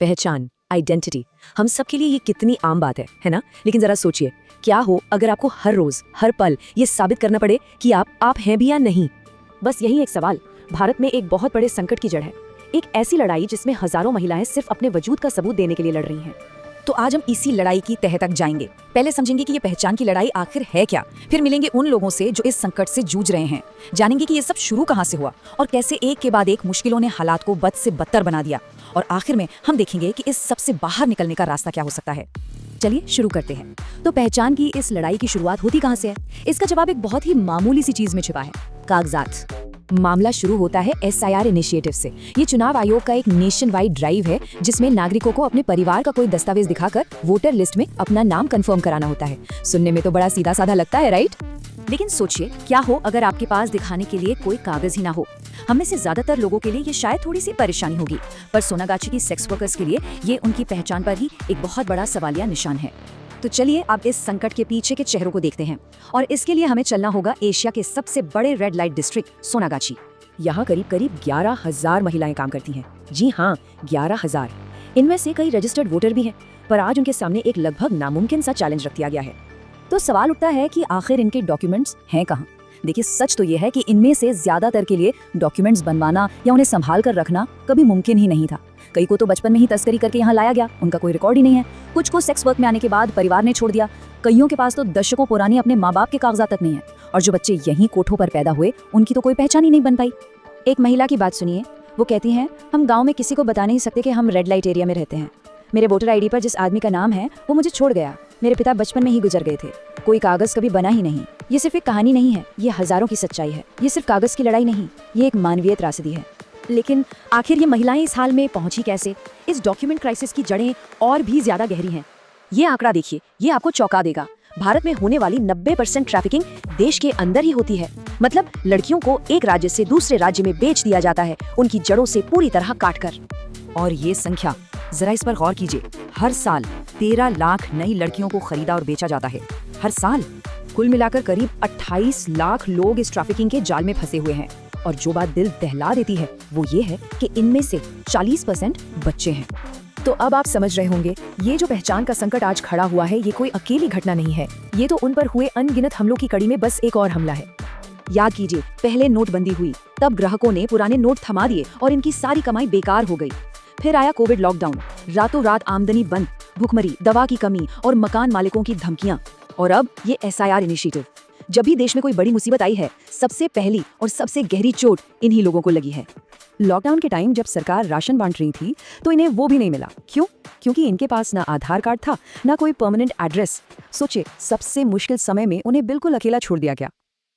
पहचान, आइडेंटिटी, हम सबके लिए ये कितनी आम बात है ना? लेकिन जरा सोचिए, क्या हो अगर आपको हर रोज हर पल ये साबित करना पड़े कि आप हैं भी या नहीं। बस यही एक सवाल भारत में एक बहुत बड़े संकट की जड़ है, एक ऐसी लड़ाई जिसमें हजारों महिलाएं सिर्फ अपने वजूद का सबूत देने के लिए लड़ रही हैं। तो आज हम इसी लड़ाई की तह तक जाएंगे। पहले समझेंगे कि ये पहचान की लड़ाई आखिर है क्या, फिर मिलेंगे उन लोगों से जो इस संकट से जूझ रहे हैं, जानेंगे कि ये सब शुरू कहाँ से हुआ और कैसे एक के बाद एक मुश्किलों ने हालात को बद से बदतर बना दिया, और आखिर में हम देखेंगे कि इस सब से बाहर निकलने का रास्ता क्या हो सकता है। चलिए शुरू करते हैं। तो पहचान की इस लड़ाई की शुरुआत होती कहाँ से है? इसका जवाब एक बहुत ही मामूली सी चीज में छिपा है, कागजात। मामला शुरू होता है SIR इनिशिएटिव से। ये चुनाव आयोग का एक नेशन वाइड ड्राइव है जिसमें नागरिकों को अपने परिवार का कोई दस्तावेज दिखाकर वोटर लिस्ट में अपना नाम कंफर्म कराना होता है। सुनने में तो बड़ा सीधा साधा लगता है, राइट? लेकिन सोचिए, क्या हो अगर आपके पास दिखाने के लिए कोई कागज ही ना हो। हम में से ज्यादातर लोगों के लिए ये शायद थोड़ी सी परेशानी होगी, पर सोनागाछी की सेक्स वर्कर्स के लिए ये उनकी पहचान पर ही एक बहुत बड़ा सवालिया निशान है। तो चलिए अब इस संकट के पीछे के चेहरों को देखते हैं, और इसके लिए हमें चलना होगा एशिया के सबसे बड़े रेड लाइट डिस्ट्रिक्ट सोनागाछी। यहाँ करीब 11,000 महिलाएं काम करती हैं। जी हाँ, 11,000। इनमें से कई रजिस्टर्ड वोटर भी हैं, पर आज उनके सामने एक लगभग नामुमकिन सा चैलेंज रख दिया गया है। तो सवाल उठता है कि आखिर इनके डॉक्यूमेंट्स हैं कहाँ? देखिए, सच तो ये है कि इनमें से ज्यादातर के लिए डॉक्यूमेंट्स बनवाना या उन्हें संभाल कर रखना कभी मुमकिन ही नहीं था। कई को तो बचपन में ही तस्करी करके यहाँ लाया गया, उनका कोई रिकॉर्ड ही नहीं है। कुछ को सेक्स वर्क में आने के बाद परिवार ने छोड़ दिया। कईयों के पास तो दशकों पुरानी अपने माँ बाप के कागजात तक नहीं है, और जो बच्चे यहीं कोठों पर पैदा हुए उनकी तो कोई पहचान ही नहीं बन पाई। एक महिला की बात सुनिए, वो कहती हैं, हम गाँव में किसी को बता नहीं सकते कि हम रेड लाइट एरिया में रहते हैं। मेरे वोटर ID पर जिस आदमी का नाम है वो मुझे छोड़ गया। मेरे पिता बचपन में ही गुजर गए थे, कोई कागज कभी बना ही नहीं। ये सिर्फ एक कहानी नहीं है, ये हजारों की सच्चाई है। ये सिर्फ कागज की लड़ाई नहीं, ये एक मानवीय त्रासदी है। लेकिन आखिर ये महिलाएं इस हाल में पहुंची कैसे? इस डॉक्यूमेंट क्राइसिस की जड़ें और भी ज्यादा गहरी हैं। ये आंकड़ा देखिए, ये आपको चौंका देगा। भारत में होने वाली 90% ट्रैफिकिंग देश के अंदर ही होती है। मतलब लड़कियों को एक राज्य से दूसरे राज्य में बेच दिया जाता है, उनकी जड़ों से पूरी तरह काटकर। और ये संख्या, जरा इस पर गौर कीजिए, हर साल 13 लाख नई लड़कियों को खरीदा और बेचा जाता है। हर साल कुल मिलाकर करीब 28 लाख लोग इस ट्रैफिकिंग के जाल में फंसे हुए हैं। और जो बात दिल दहला देती है वो ये है कि इनमें से 40% बच्चे हैं। तो अब आप समझ रहे होंगे, ये जो पहचान का संकट आज खड़ा हुआ है, ये कोई अकेली घटना नहीं है। ये तो उन पर हुए अनगिनत हमलों की कड़ी में बस एक और हमला है। याद कीजिए, पहले नोटबंदी हुई, तब ग्राहकों ने पुराने नोट थमा दिए और इनकी सारी कमाई बेकार हो गई। फिर आया कोविड लॉकडाउन, रातों रात आमदनी बंद, भुखमरी, दवा की कमी और मकान मालिकों की धमकियां। और अब ये SIR इनिशिएटिव। जब भी देश में कोई बड़ी मुसीबत आई है, सबसे पहली और सबसे गहरी चोट इन्हीं लोगों को लगी है। लॉकडाउन के टाइम जब सरकार राशन बांट रही थी तो इन्हें वो भी नहीं मिला। क्यों? क्योंकि इनके पास ना आधार कार्ड था, ना कोई परमानेंट एड्रेस। सोचिए, सबसे मुश्किल समय में उन्हें बिल्कुल अकेला छोड़ दिया गया।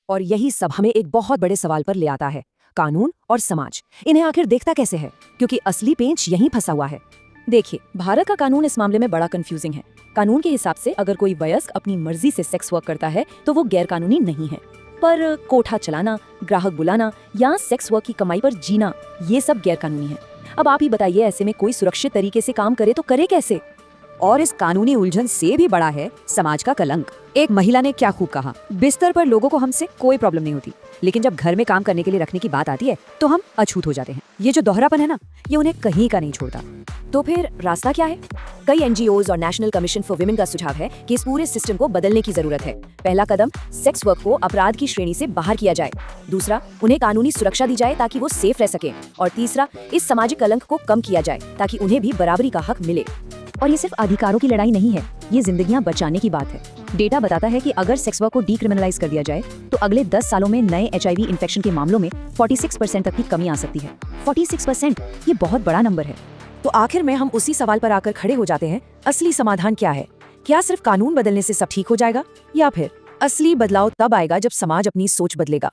और यही सब हमें एक बहुत बड़े सवाल पर ले आता है, कानून और समाज इन्हें आखिर देखता कैसे है? क्योंकि असली पेंच यहीं फंसा हुआ है। देखिए, भारत का कानून इस मामले में बड़ा कंफ्यूजिंग है। कानून के हिसाब से अगर कोई वयस्क अपनी मर्जी से सेक्स वर्क करता है तो वो गैर कानूनी नहीं है, पर कोठा चलाना, ग्राहक बुलाना या सेक्स वर्क की कमाई पर जीना, ये सब गैर कानूनी है। अब आप ही बताइए, ऐसे में कोई सुरक्षित तरीके से काम करे तो करे कैसे? और इस कानूनी उलझन से भी बड़ा है समाज का कलंक। एक महिला ने क्या खूब कहा, बिस्तर पर लोगों को हमसे कोई प्रॉब्लम नहीं होती, लेकिन जब घर में काम करने के लिए रखने की बात आती है तो हम अछूत हो जाते हैं। ये जो दोहरापन है ना, ये उन्हें कहीं का नहीं छोड़ता। तो फिर रास्ता क्या है? कई NGOs और नेशनल कमीशन फॉर विमेन का सुझाव है कि इस पूरे सिस्टम को बदलने की जरूरत है। पहला कदम, सेक्स वर्क को अपराध की श्रेणी से बाहर किया जाए। दूसरा, उन्हें कानूनी सुरक्षा दी जाए ताकि वो सेफ रह सके। और तीसरा, इस सामाजिक कलंक को कम किया जाए ताकि उन्हें भी बराबरी का हक मिले। और ये सिर्फ अधिकारों की लड़ाई नहीं है, ये जिंदगियां बचाने की बात है। डेटा बताता है कि अगर सेक्स वर्क को डीक्रिमिनलाइज कर दिया जाए तो अगले 10 सालों में नए HIV इन्फेक्शन के मामलों में 46% तक की कमी आ सकती है। 46%, ये बहुत बड़ा नंबर है। तो आखिर में हम उसी सवाल पर आकर खड़े हो जाते हैं, असली समाधान क्या है? क्या सिर्फ कानून बदलने से सब ठीक हो जाएगा, या फिर असली बदलाव तब आएगा जब समाज अपनी सोच बदलेगा?